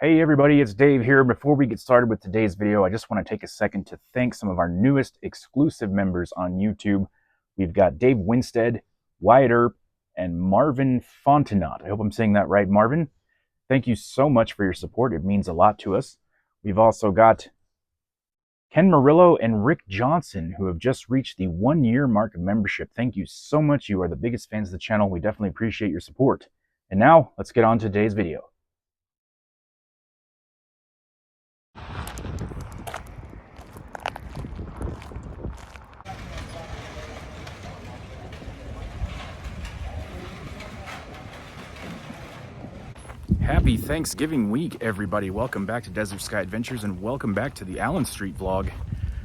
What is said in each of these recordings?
Hey everybody, it's Dave here. Before we get started with today's video, I just want to take a second to thank some of our newest exclusive members on YouTube. We've got Dave Winstead, Wyatt Earp, and Marvin Fontenot. I hope I'm saying that right, Marvin. Thank you so much for your support. It means a lot to us. We've also got Ken Murillo and Rick Johnson, who have just reached the 1-year mark of membership. Thank you so much. You are the biggest fans of the channel. We definitely appreciate your support. And now, let's get on to today's video. Happy Thanksgiving week, everybody. Welcome back to Desert Sky Adventures and welcome back to the Allen Street vlog.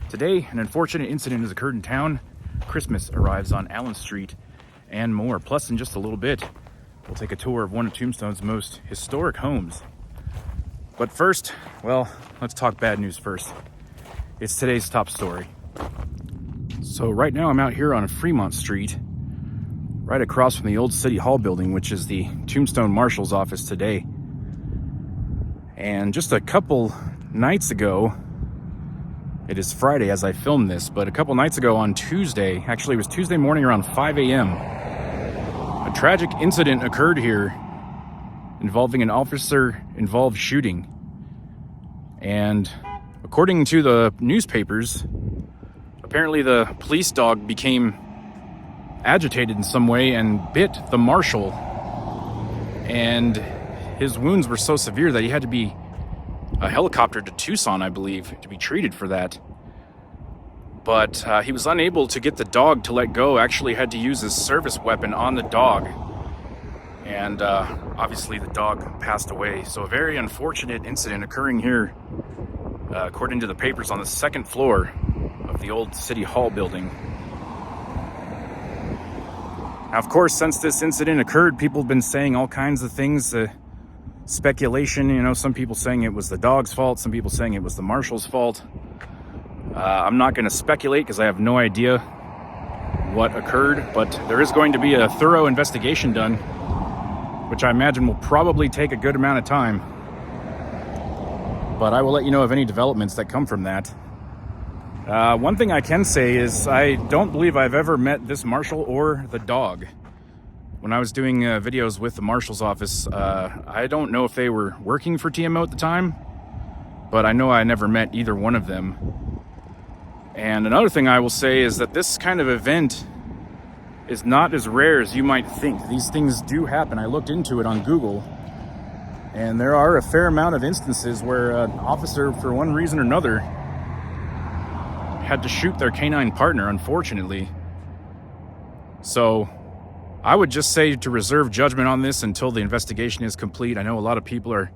Today, an unfortunate incident has occurred in town. Christmas arrives on Allen Street and more. Plus, in just a little bit, we'll take a tour of one of Tombstone's most historic homes. But first, well, let's talk bad news first. It's today's top story. So right now I'm out here on Fremont Street, right across from the old City Hall building, which is the Tombstone Marshal's office today. And just a couple nights ago, it is Friday as I film this, but a couple nights ago on Tuesday, actually it was Tuesday morning around 5 a.m., a tragic incident occurred here involving an officer-involved shooting. And according to the newspapers, apparently the police dog became agitated in some way and bit the marshal, and his wounds were so severe that he had to be helicoptered to Tucson, I believe, to be treated for that. But he was unable to get the dog to let go, actually had to use his service weapon on the dog, and obviously the dog passed away. So a very unfortunate incident occurring here, according to the papers, on the second floor of the old City Hall building. Now, of course, since this incident occurred, people have been saying all kinds of things, speculation, you know, some people saying it was the dog's fault, some people saying it was the marshal's fault. I'm not going to speculate because I have no idea what occurred, but there is going to be a thorough investigation done, which I imagine will probably take a good amount of time. But I will let you know of any developments that come from that. One thing I can say is I don't believe I've ever met this marshal or the dog. When I was doing videos with the marshal's office, I don't know if they were working for TMO at the time, but I know I never met either one of them. And another thing I will say is that this kind of event is not as rare as you might think. These things do happen. I looked into it on Google, and there are a fair amount of instances where an officer, for one reason or another, had to shoot their canine partner, unfortunately. So I would just say to reserve judgment on this until the investigation is complete. I know a lot of people are,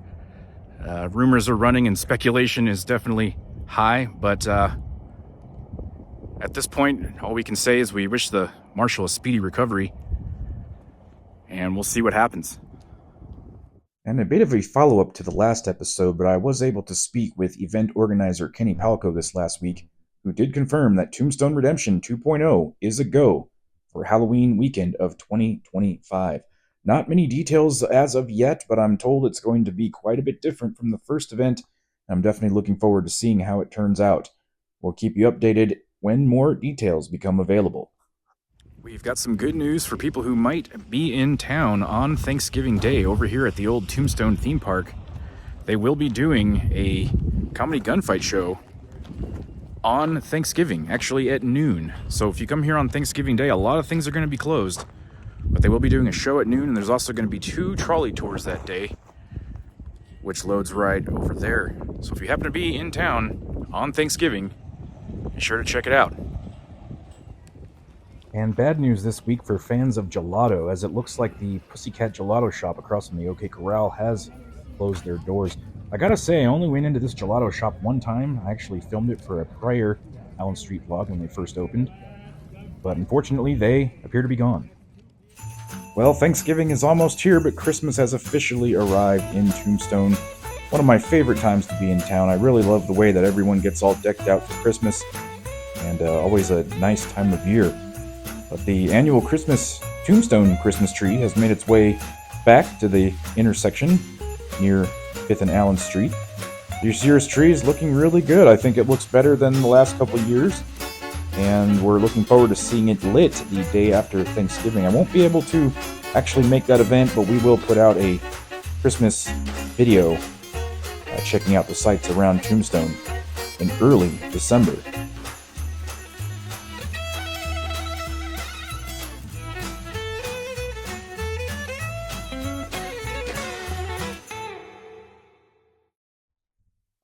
rumors are running and speculation is definitely high, but at this point, all we can say is we wish the marshal a speedy recovery, and we'll see what happens. And a bit of a follow-up to the last episode, but I was able to speak with event organizer Kenny Palco this last week, who did confirm that Tombstone Redemption 2.0 is a go for Halloween weekend of 2025. Not many details as of yet, but I'm told it's going to be quite a bit different from the first event. I'm definitely looking forward to seeing how it turns out. We'll keep you updated when more details become available. We've got some good news for people who might be in town on Thanksgiving Day over here at the old Tombstone theme park. They will be doing a comedy gunfight show on Thanksgiving, actually at noon. So if you come here on Thanksgiving Day, a lot of things are going to be closed, but they will be doing a show at noon, and there's also going to be 2 trolley tours that day, which loads right over there. So if you happen to be in town on Thanksgiving, be sure to check it out. And bad news this week for fans of gelato, as it looks like the Pussycat Gelato shop across from the OK Corral has closed their doors. I gotta say, I only went into this gelato shop one time. I actually filmed it for a prior Allen Street vlog when they first opened, but unfortunately they appear to be gone. Well, Thanksgiving is almost here, but Christmas has officially arrived in Tombstone. One of my favorite times to be in town. I really love the way that everyone gets all decked out for Christmas, and always a nice time of year. But the annual Tombstone Christmas tree has made its way back to the intersection near 5th and Allen Street. This year's tree is looking really good. I think it looks better than the last couple of years, and we're looking forward to seeing it lit the day after Thanksgiving. I won't be able to actually make that event, but we will put out a Christmas video checking out the sites around Tombstone in early December.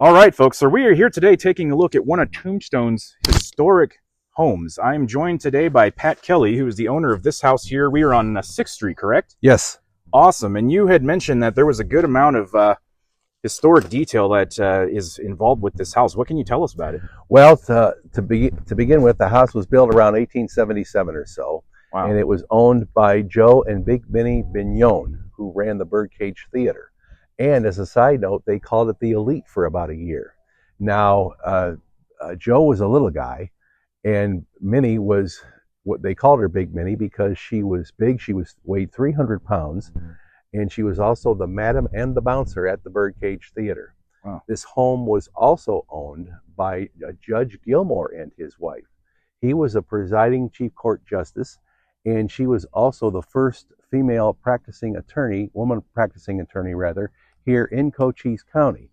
All right, folks, so we are here today taking a look at one of Tombstone's historic homes. I am joined today by Pat Kelly, who is the owner of this house here. We are on 6th Street, correct? Yes. Awesome. And you had mentioned that there was a good amount of historic detail that is involved with this house. What can you tell us about it? Well, to begin with, the house was built around 1877 or so. Wow. And it was owned by Joe and Big Minnie Bignon, who ran the Birdcage Theater. And as a side note, they called it the Elite for about a year. Now, Joe was a little guy, and Minnie was what they called her Big Minnie because she was big. She weighed 300 pounds, and she was also the madam and the bouncer at the Birdcage Theater. Wow. This home was also owned by Judge Gilmore and his wife. He was a presiding chief court justice, and she was also the first female woman practicing attorney, here in Cochise County.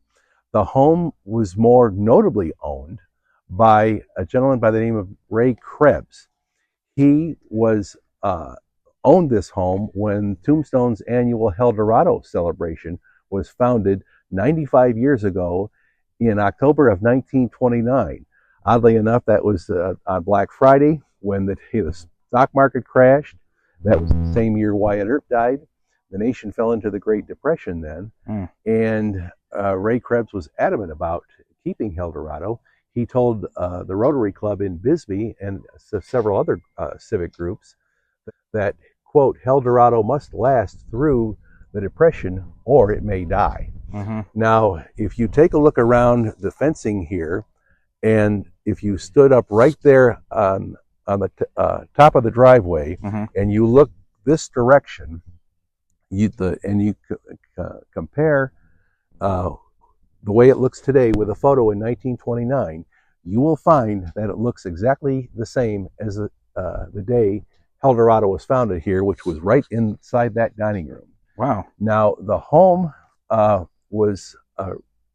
The home was more notably owned by a gentleman by the name of Ray Krebs. He owned this home when Tombstone's annual Helldorado celebration was founded 95 years ago in October of 1929. Oddly enough, that was on Black Friday when the stock market crashed. That was the same year Wyatt Earp died. The nation fell into the Great Depression then, and Ray Krebs was adamant about keeping Helldorado. He told the Rotary Club in Bisbee and several other civic groups that, quote, Helldorado must last through the Depression or it may die. Mm-hmm. Now, if you take a look around the fencing here, and if you stood up right there on the top of the driveway, and you look this direction, you compare the way it looks today with a photo in 1929, you will find that it looks exactly the same as the day Helldorado was founded here, which was right inside that dining room. Wow. Now, the home was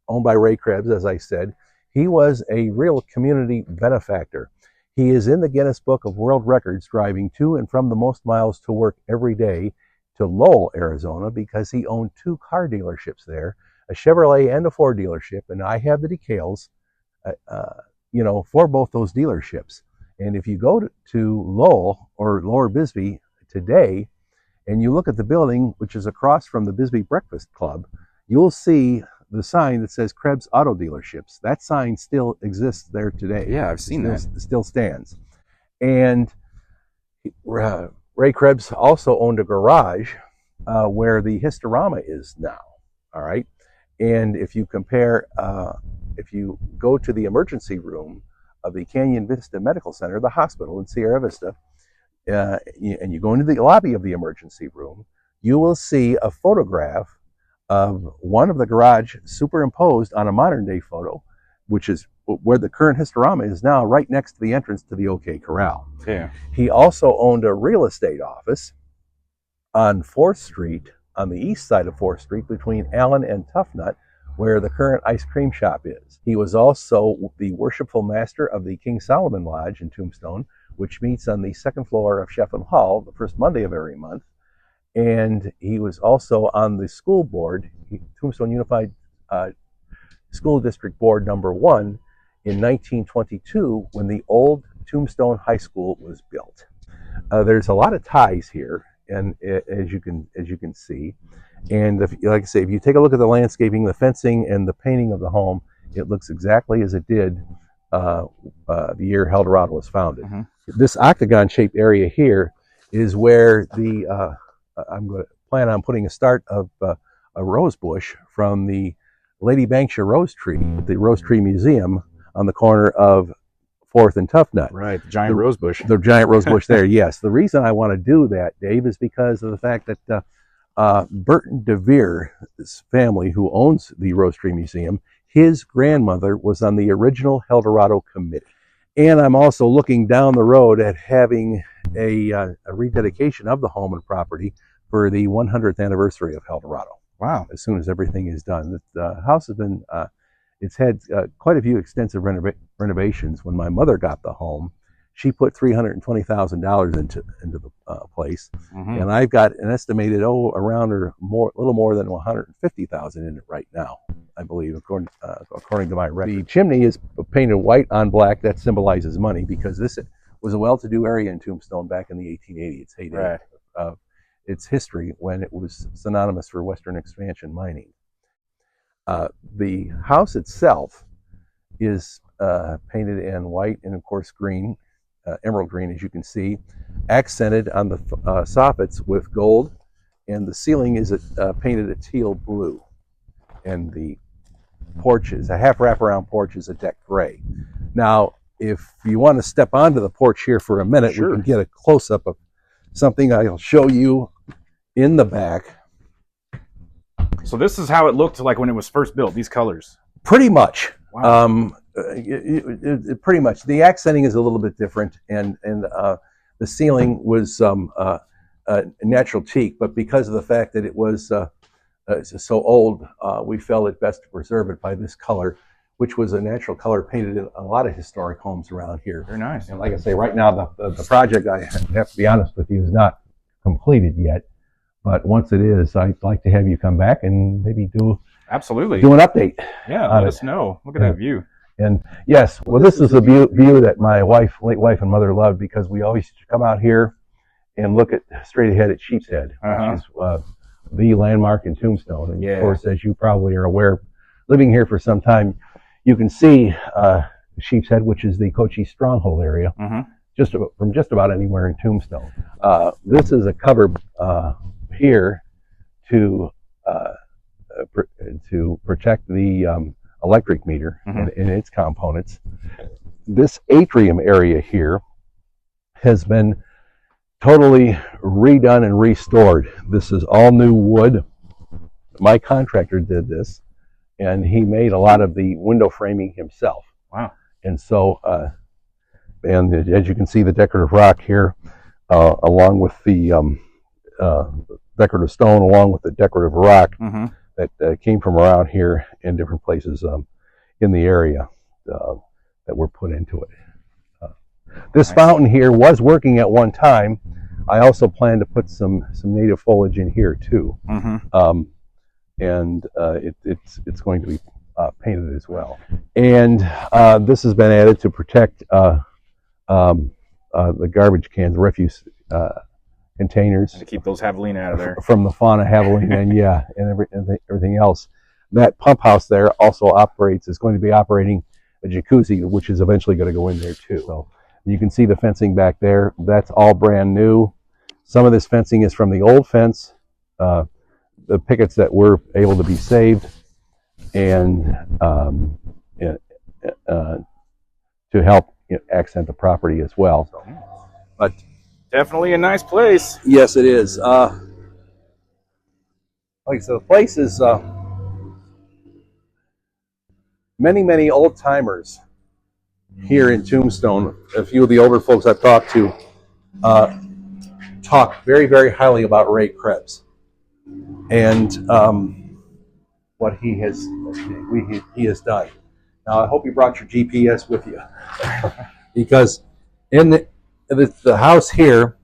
owned by Ray Krebs, as I said. He was a real community benefactor. He is in the Guinness Book of World Records driving to and from the most miles to work every day to Lowell, Arizona, because he owned 2 car dealerships there, a Chevrolet and a Ford dealership, and I have the decals, for both those dealerships. And if you go to Lowell or Lower Bisbee today, and you look at the building, which is across from the Bisbee Breakfast Club, you'll see the sign that says Krebs Auto Dealerships. That sign still exists there today. Yeah, I've seen that. Still stands. And Ray Krebs also owned a garage where the Historama is now. All right. And if you compare, if you go to the emergency room of the Canyon Vista Medical Center, the hospital in Sierra Vista, and you go into the lobby of the emergency room, you will see a photograph of one of the garage superimposed on a modern day photo, which is where the current Historama is now, right next to the entrance to the OK Corral. Yeah. He also owned a real estate office on 4th Street, on the east side of 4th Street, between Allen and Tough Nut, where the current ice cream shop is. He was also the worshipful master of the King Solomon Lodge in Tombstone, which meets on the 2nd floor of Shefflin Hall the first Monday of every month. And he was also on the school board, Tombstone Unified School District Board number 1 in 1922 when the old Tombstone High School was built. There's a lot of ties here, and as you can see, and like I say, if you take a look at the landscaping, the fencing, and the painting of the home, it looks exactly as it did the year Helldorado was founded. Mm-hmm. This octagon-shaped area here is where the I'm going to plan on putting a start of a rose bush from the Lady Banksia rose tree at the Rose Tree Museum on the corner of 4th and Tough Nut. Right, the giant rose bush. The giant rose bush there, yes. The reason I want to do that, Dave, is because of the fact that Burton DeVere's family, who owns the Rose Tree Museum, his grandmother was on the original Helldorado committee. And I'm also looking down the road at having a rededication of the home and property for the 100th anniversary of Helldorado. Wow. As soon as everything is done. The house has been, it's had quite a few extensive renovations. When my mother got the home, she put $320,000 into the place, and I've got an estimated around or more, a little more than $150,000 in it right now, I believe, according to my record. The chimney is painted white on black. That symbolizes money, because this was a well-to-do area in Tombstone back in the 1880s. Its heyday of its history, when it was synonymous for Western expansion mining. The house itself is painted in white and, of course, green. Emerald green, as you can see, accented on the soffits with gold, and the ceiling is painted a teal blue, and the porch is a half wraparound porch is a decked gray. Now, if you want to step onto the porch here for a minute, we can get a close-up of something I'll show you in the back. So this is how it looked like when it was first built, these colors. Pretty much. Wow. Pretty much. The accenting is a little bit different, and the ceiling was natural teak, but because of the fact that it was so old, we felt it best to preserve it by this color, which was a natural color painted in a lot of historic homes around here. Very nice. And like I say, right now the project, I have to be honest with you, is not completed yet. But once it is, I'd like to have you come back and maybe do an update. Yeah, let us know. Look at that view. And yes, well, this is a view that my late wife and mother loved, because we always used to come out here and look at straight ahead at Sheep's Head, which is the landmark in Tombstone. And of course, as you probably are aware, living here for some time, you can see Sheep's Head, which is the Cochise stronghold area, from just about anywhere in Tombstone. This is a cover here to protect the electric meter and its components. This atrium area here has been totally redone and restored. This is all new wood. My contractor did this, and he made a lot of the window framing himself. Wow. And so, and as you can see, the decorative rock here, along with the decorative stone, along with the decorative rock, that came from around here in different places in the area that were put into it. This fountain here was working at one time. I also plan to put some native foliage in here too, and it's going to be painted as well. And this has been added to protect the garbage cans, refuse containers, to keep those javelina out of there from the fauna javelina and everything else. That pump house there also is going to be operating a jacuzzi, which is eventually going to go in there too. So you can see the fencing back there. That's all brand new. Some of this fencing is from the old fence, the pickets that were able to be saved, and to help accent the property as well. But definitely a nice place. Yes, it is. Like I said, the place is many old timers here in Tombstone. A few of the older folks I've talked to talk very highly about Ray Krebs and what he has done. Now, I hope you brought your GPS with you, because in the house here,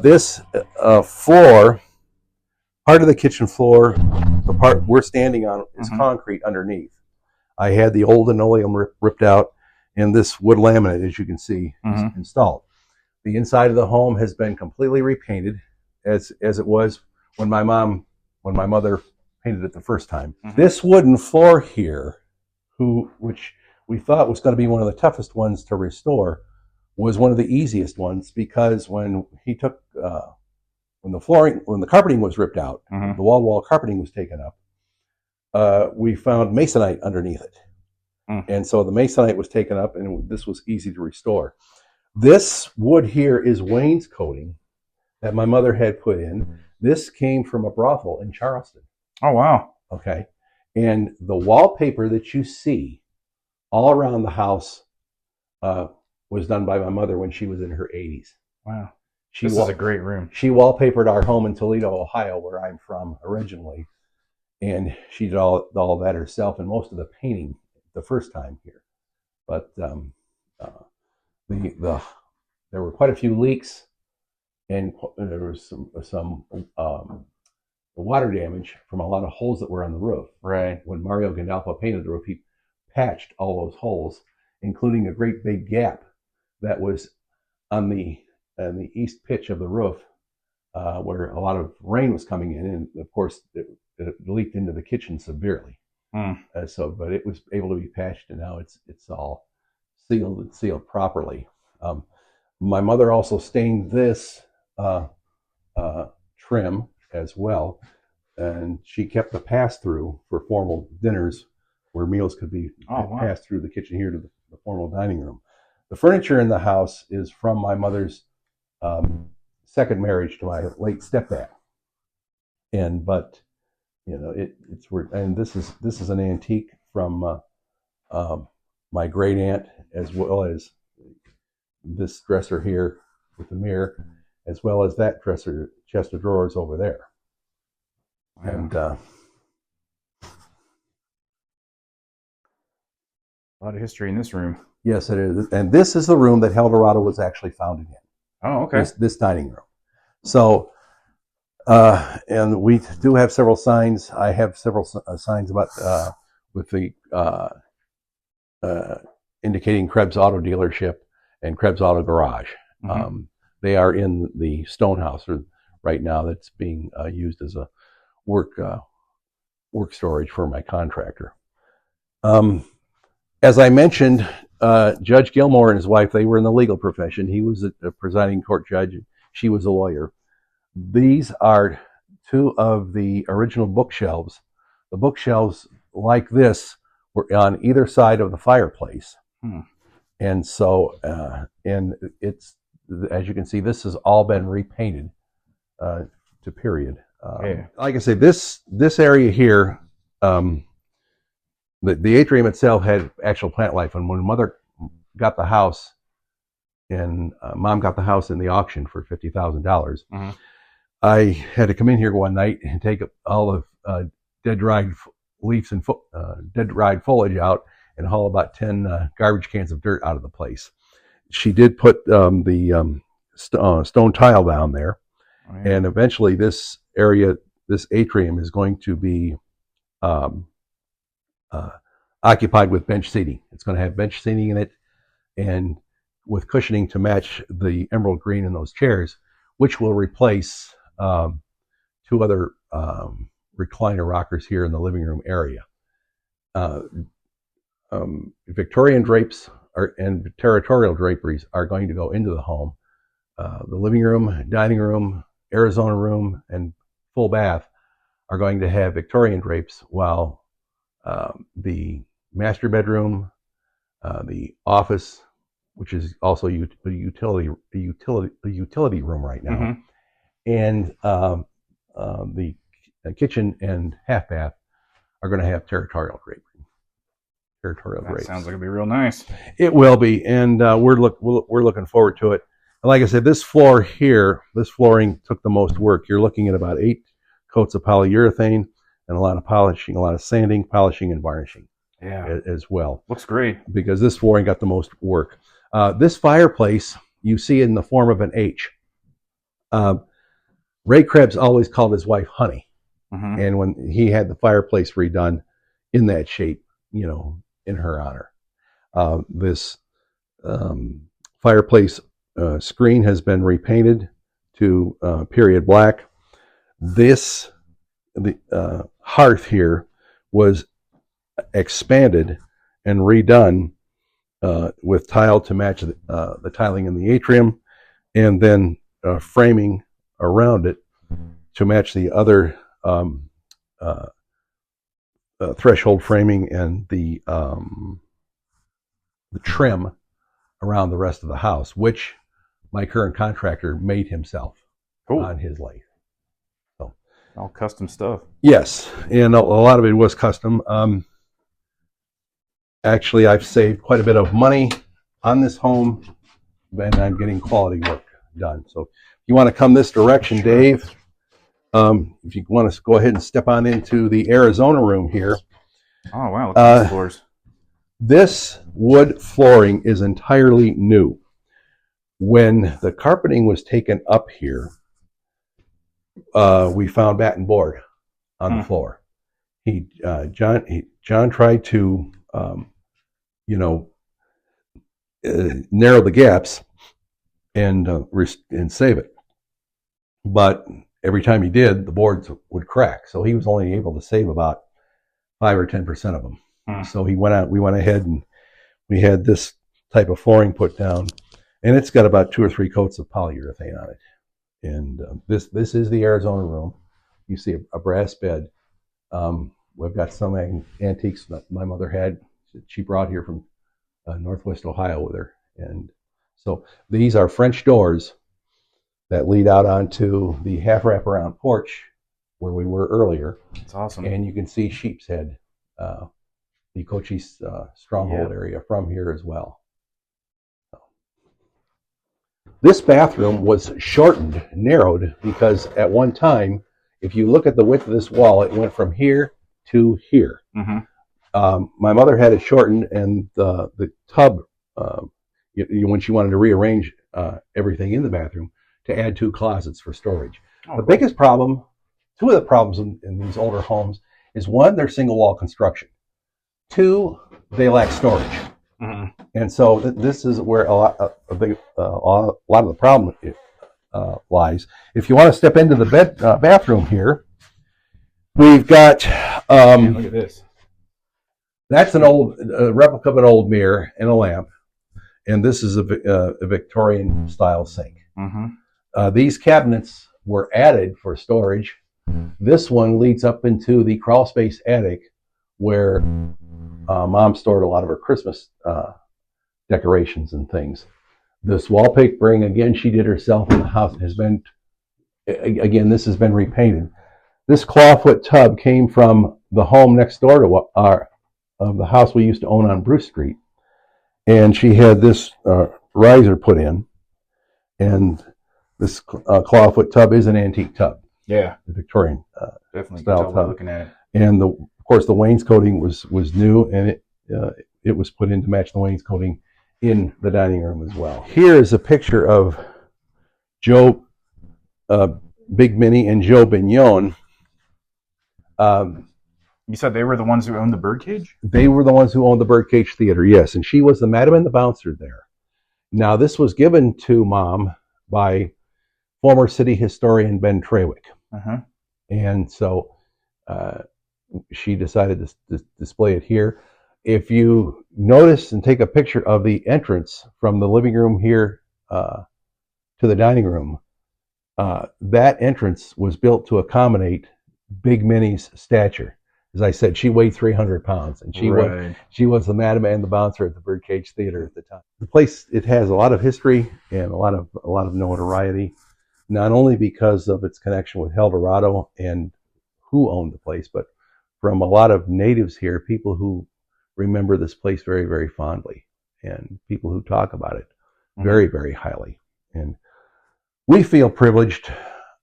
this floor, part of the kitchen floor, the part we're standing on, is concrete underneath. I had the old linoleum ripped out, and this wood laminate, as you can see, is installed. The inside of the home has been completely repainted, as it was when my mother painted it the first time. This wooden floor here, which we thought was going to be one of the toughest ones to restore, was one of the easiest ones, because when the carpeting was ripped out, the wall-to-wall carpeting was taken up, we found masonite underneath it. And so the masonite was taken up, and this was easy to restore. This wood here is wainscoting that my mother had put in. This came from a brothel in Charleston. Oh, wow. Okay. And the wallpaper that you see all around the house was done by my mother when she was in her 80s. Wow. This is a great room. She wallpapered our home in Toledo, Ohio, where I'm from originally. And she did all that herself and most of the painting the first time here. But there were quite a few leaks, and there was some water damage from a lot of holes that were on the roof. Right. When Mario Gandolfo painted the roof, he patched all those holes, including a great big gap that was on the east pitch of the roof, where a lot of rain was coming in, and of course it leaked into the kitchen severely. But it was able to be patched, and now it's all sealed properly. My mother also stained this trim as well, and she kept the pass-through for formal dinners where meals could be passed through the kitchen here to the formal dining room. The furniture in the house is from my mother's second marriage to my late stepdad, but it's weird. And this is an antique from my great aunt, as well as this dresser here with the mirror, as well as that dresser chest of drawers over there. Wow. And a lot of history in this room. Yes, it is. And this is the room that Helldorado was actually founded in. Oh, okay. This dining room. So, and we do have several signs. I have several signs about with the indicating Krebs Auto Dealership and Krebs Auto Garage. Mm-hmm. They are in the stone house right now. That's being used as a work storage for my contractor. As I mentioned, Judge Gilmore and his wife, they were in the legal profession. He was a presiding court judge. She was a lawyer. These are two of the original bookshelves. The bookshelves like this were on either side of the fireplace. And so, and it's, as you can see, this has all been repainted to period. Like I say, this area here, the atrium itself had actual plant life. And when Mother got the house, and Mom got the house in the auction for $50,000, I had to come in here one night and take all of dead dried leaves and dead dried foliage out and haul about 10 garbage cans of dirt out of the place. She did put the stone tile down there, and eventually this area, this atrium, is going to be occupied with bench seating. It's going to have bench seating in it, and with cushioning to match the emerald green in those chairs, which will replace two other recliner rockers here in the living room area. Victorian drapes and territorial draperies are going to go into the home. The living room, dining room, Arizona room, and full bath are going to have Victorian drapes, while the master bedroom, the office, which is also a utility room right now, and the kitchen and half bath are going to have territorial drapery. That sounds like it'll be real nice. It will be, and we're looking forward to it. And like I said, this floor here, this flooring took the most work. You're looking at about 8 coats of polyurethane and a lot of polishing, a lot of sanding, polishing, and varnishing. As well. Looks great. Because this flooring got the most work. This fireplace, you see in the form of an H. Ray Krebs always called his wife Honey. And when he had the fireplace redone in that shape, in her honor. This fireplace screen has been repainted to period black. The hearth here was expanded and redone with tile to match the tiling in the atrium, and then framing around it to match the other threshold framing and the trim around the rest of the house, which my current contractor made himself on his lathe. All custom stuff. Yes, and a lot of it was custom. Actually, I've saved quite a bit of money on this home, and I'm getting quality work done. So if you want to come this direction, Dave, if you want to go ahead and step on into the Arizona room here. Oh, wow. Look at these floors. This wood flooring is entirely new. When the carpeting was taken up here, we found batten board on the floor. John tried to, narrow the gaps and save it, but every time he did, the boards would crack. So he was only able to save about 5 or 10% of them. So we went ahead and we had this type of flooring put down, and it's got about 2 or 3 coats of polyurethane on it. And this is the Arizona room. You see a brass bed. We've got some antiques that my mother had. She brought here from Northwest Ohio with her. And so these are French doors that lead out onto the half wraparound porch where we were earlier. That's awesome. And you can see Sheep's Head, the Cochise stronghold area from here as well. This bathroom was shortened, narrowed, because at one time, if you look at the width of this wall, it went from here to here. My mother had it shortened, and the tub, when she wanted to rearrange everything in the bathroom, to add 2 closets for storage. The biggest problem, 2 of the problems in these older homes, is 1, they're single wall construction. 2, they lack storage. And so this is where a lot of the problem lies. If you want to step into the bathroom here, we've got look at this. That's an old replica of an old mirror and a lamp, and this is a Victorian style sink. These cabinets were added for storage. This one leads up into the crawl space attic, where Mom stored a lot of her Christmas decorations and things. This wallpapering, again, she did herself in the house. Has been, again, this has been repainted. This clawfoot tub came from the home next door to the house we used to own on Bruce Street, and she had this riser put in, and this clawfoot tub is an antique tub. Yeah, the Victorian definitely style tub. Looking at it, and of course the wainscoting was new, and it was put in to match the wainscoting in the dining room as well. Here is a picture of Joe, Big Minnie, and Joe Bignon. You said they were the ones who owned the birdcage? They were the ones who owned the Birdcage Theater, yes, and she was the madam and the bouncer there. Now, this was given to Mom by former city historian Ben Trawick. And so she decided to display it here. If you notice and take a picture of the entrance from the living room here to the dining room, that entrance was built to accommodate Big Minnie's stature. As I said, she weighed 300 pounds, and she was the madam and the bouncer at the Birdcage Theater at the time. The place, it has a lot of history and a lot of notoriety, not only because of its connection with Helldorado and who owned the place, but from a lot of natives here, people who remember this place very, very fondly, and people who talk about it very, very highly. And we feel privileged.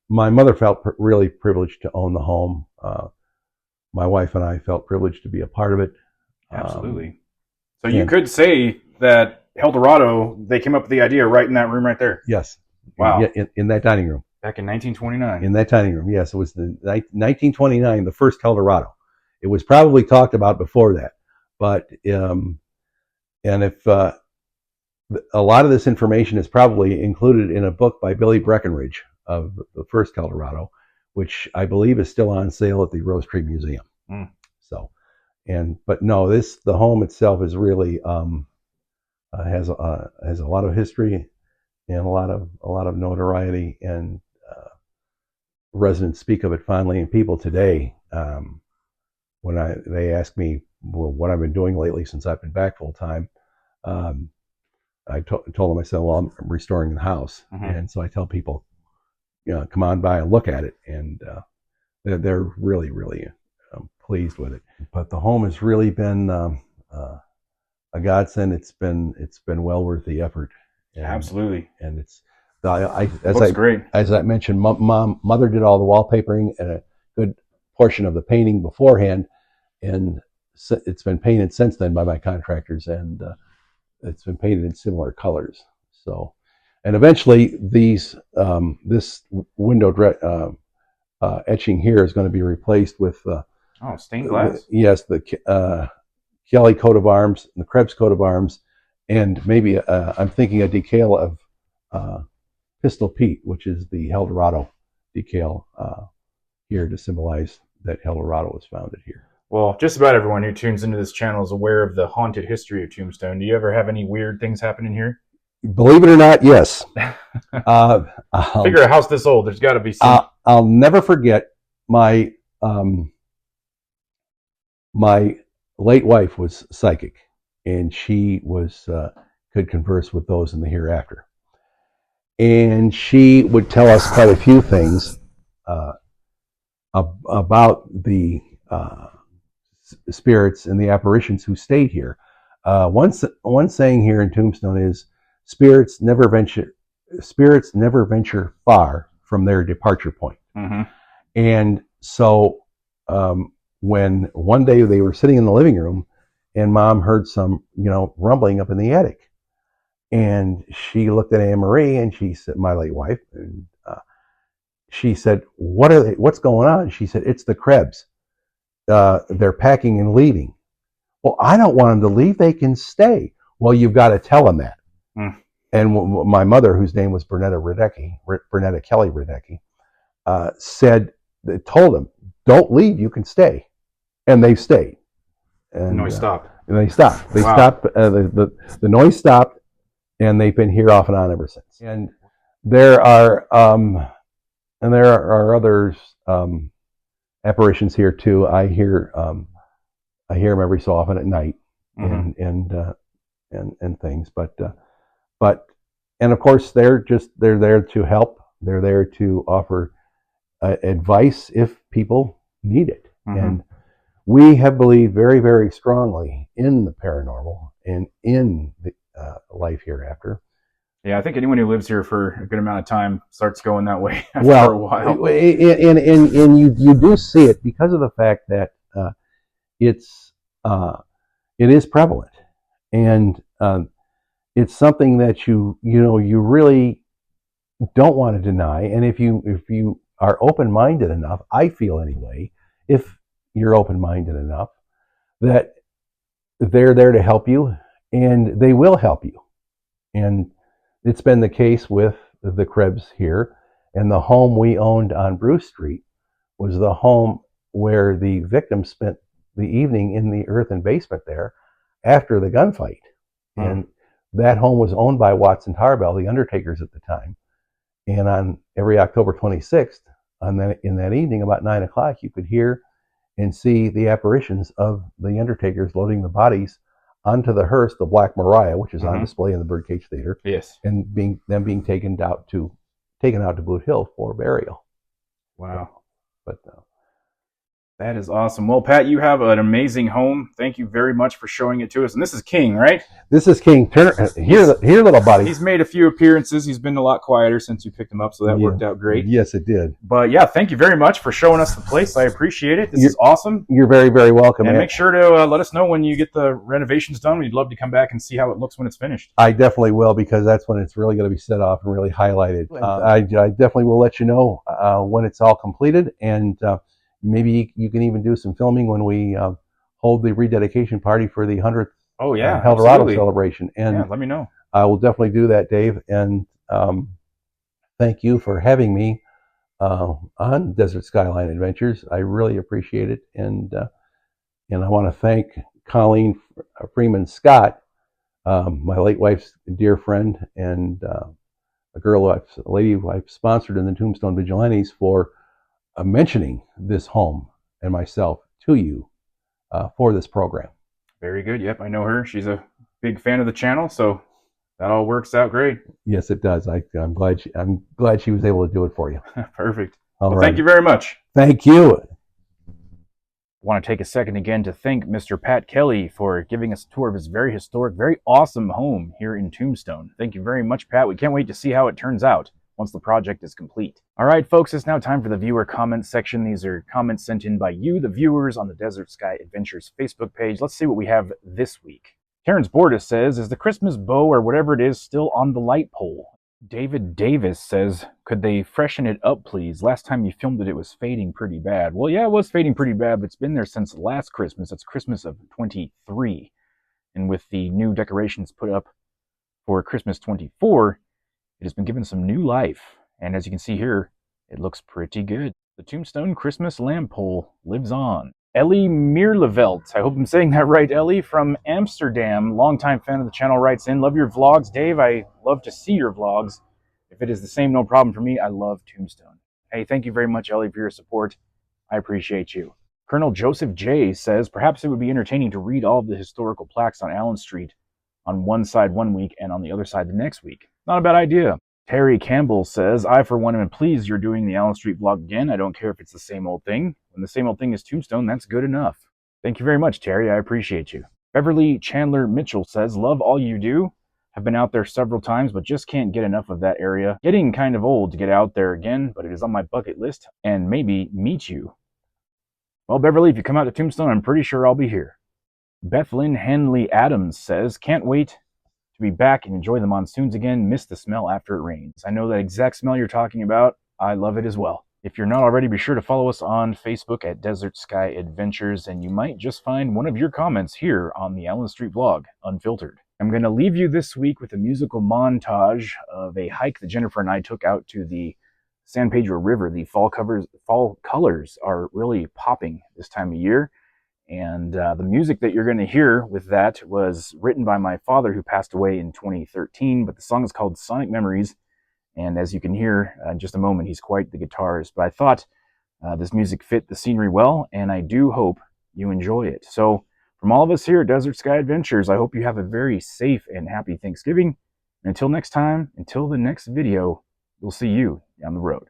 My mother felt really privileged to own the home. My wife and I felt privileged to be a part of it. Absolutely. So you could say that Helldorado, they came up with the idea right in that room right there. Yes. Wow. In that dining room. Back in 1929. In that dining room, yes. It was the 1929, the first Helldorado. It was probably talked about before that. But, and if a lot of this information is probably included in a book by Billy Breckenridge of the first Helldorado, which I believe is still on sale at the Rose Tree Museum. So, but no, the home itself is really has a lot of history and a lot of notoriety, and residents speak of it fondly. And people today, when they ask me what I've been doing lately since I've been back full time, I told them, I said, well, I'm restoring the house, and so I tell people, come on by and look at it. And they're really, really pleased with it. But the home has really been a godsend. It's been well worth the effort. And, Absolutely. And it's Great. As I mentioned, mother did all the wallpapering and a good portion of the painting beforehand, and it's been painted since then by my contractors, and it's been painted in similar colors. So, and eventually these this window etching here is going to be replaced with stained glass. Yes, the Kelly coat of arms, and the Krebs coat of arms, and maybe I'm thinking a decal of Pistol Pete, which is the Helldorado decal here to symbolize that Helldorado was founded here. Well, just about everyone who tunes into this channel is aware of the haunted history of Tombstone. Do you ever have any weird things happening here? Believe it or not, yes. Figure a house this old, there's got to be some. I'll never forget my my late wife was psychic, and she was could converse with those in the hereafter. And she would tell us quite a few things about the spirits and the apparitions who stayed here. One saying here in Tombstone is, spirits never venture far from their departure point. Mm-hmm. And so when one day they were sitting in the living room, and Mom heard some rumbling up in the attic. And she looked at Anne Marie, and she said, my late wife, and she said, what's going on? She said, it's the Krebs. They're packing and leaving. Well, I don't want them to leave. They can stay. Well, you've got to tell them that. Mm. And my mother, whose name was Bernetta Kelly Radecki, told them, don't leave. You can stay. And they stayed. And the noise stopped. And they stopped. They stopped. The noise stopped. And they've been here off and on ever since. And there are others apparitions here too. I hear them every so often at night, mm-hmm. and things. But and of course they're there to help. They're there to offer advice if people need it. Mm-hmm. And we have believed very, very strongly in the paranormal and in the life hereafter. Yeah, I think anyone who lives here for a good amount of time starts going that way after a while. And you do see it because of the fact that it is prevalent, and it's something that you really don't want to deny. And if you are open-minded enough, I feel anyway, if you're open-minded enough, that they're there to help you. And they will help you. And it's been the case with the Krebs here. And the home we owned on Bruce Street was the home where the victim spent the evening in the earthen basement there after the gunfight. Mm. And that home was owned by Watson Tarbell, the undertakers at the time. And on every October 26th, in that evening, about 9 o'clock, you could hear and see the apparitions of the undertakers loading the bodies onto the hearse, the Black Mariah, which is mm-hmm. on display in the Birdcage Theater. Yes. And being taken out to Boot Hill for burial. Wow. But that is awesome. Well, Pat, you have an amazing home. Thank you very much for showing it to us. And this is King, right? This is King. Here, little buddy. He's made a few appearances. He's been a lot quieter since you picked him up, so that worked out great. Yes, it did. But yeah, thank you very much for showing us the place. I appreciate it. This is awesome. You're very, very welcome. And make sure to let us know when you get the renovations done. We'd love to come back and see how it looks when it's finished. I definitely will, because that's when it's really going to be set off and really highlighted. I definitely will let you know when it's all completed, and maybe you can even do some filming when we hold the rededication party for the 100th Helldorado celebration. And let me know. I will definitely do that, Dave. And thank you for having me on Desert Skyline Adventures. I really appreciate it. And I want to thank Colleen Freeman Scott, my late wife's dear friend, and a lady who I've sponsored in the Tombstone Vigilantes, for mentioning this home and myself to you for this program. Very good. Yep, I know her. She's a big fan of the channel, so that all works out great. Yes, it does. I'm glad she was able to do it for you. Perfect. All Well, right. thank you very much. Thank you. I want to take a second again to thank Mr. Pat Kelly for giving us a tour of his very historic, very awesome home here in Tombstone. Thank you very much, Pat. We can't wait to see how it turns out once the project is complete. All right, folks, it's now time for the viewer comments section. These are comments sent in by you, the viewers, on the Desert Sky Adventures Facebook page. Let's see what we have this week. Terrence Bordas says, is the Christmas bow or whatever it is still on the light pole? David Davis says, could they freshen it up, please? Last time you filmed it, it was fading pretty bad. Well, yeah, it was fading pretty bad, but it's been there since last Christmas. That's Christmas of 23. And with the new decorations put up for Christmas 24, it has been given some new life. And as you can see here, it looks pretty good. The Tombstone Christmas lamp pole lives on. Ellie Meerlevelt, I hope I'm saying that right, Ellie, from Amsterdam, longtime fan of the channel, writes in, love your vlogs, Dave. I love to see your vlogs. If it is the same, no problem for me. I love Tombstone. Hey, thank you very much, Ellie, for your support. I appreciate you. Colonel Joseph J. says, perhaps it would be entertaining to read all of the historical plaques on Allen Street on one side one week and on the other side the next week. Not a bad idea. Terry Campbell says, I, for one, am pleased you're doing the Allen Street vlog again. I don't care if it's the same old thing. When the same old thing is Tombstone, that's good enough. Thank you very much, Terry. I appreciate you. Beverly Chandler Mitchell says, love all you do. Have been out there several times, but just can't get enough of that area. Getting kind of old to get out there again, but it is on my bucket list and maybe meet you. Well, Beverly, if you come out to Tombstone, I'm pretty sure I'll be here. Bethlyn Henley Adams says, can't wait to be back and enjoy the monsoons again. Miss the smell after it rains. I know that exact smell you're talking about. I love it as well. If you're not already, be sure to follow us on Facebook at Desert Sky Adventures, and you might just find one of your comments here on the Allen Street vlog, unfiltered. I'm going to leave you this week with a musical montage of a hike that Jennifer and I took out to the San Pedro River. The fall colors are really popping this time of year. And the music that you're going to hear with that was written by my father, who passed away in 2013. But the song is called Sonic Memories. And as you can hear in just a moment, he's quite the guitarist. But I thought this music fit the scenery well, and I do hope you enjoy it. So from all of us here at Desert Sky Adventures, I hope you have a very safe and happy Thanksgiving. And until next time, until the next video, we'll see you down the road.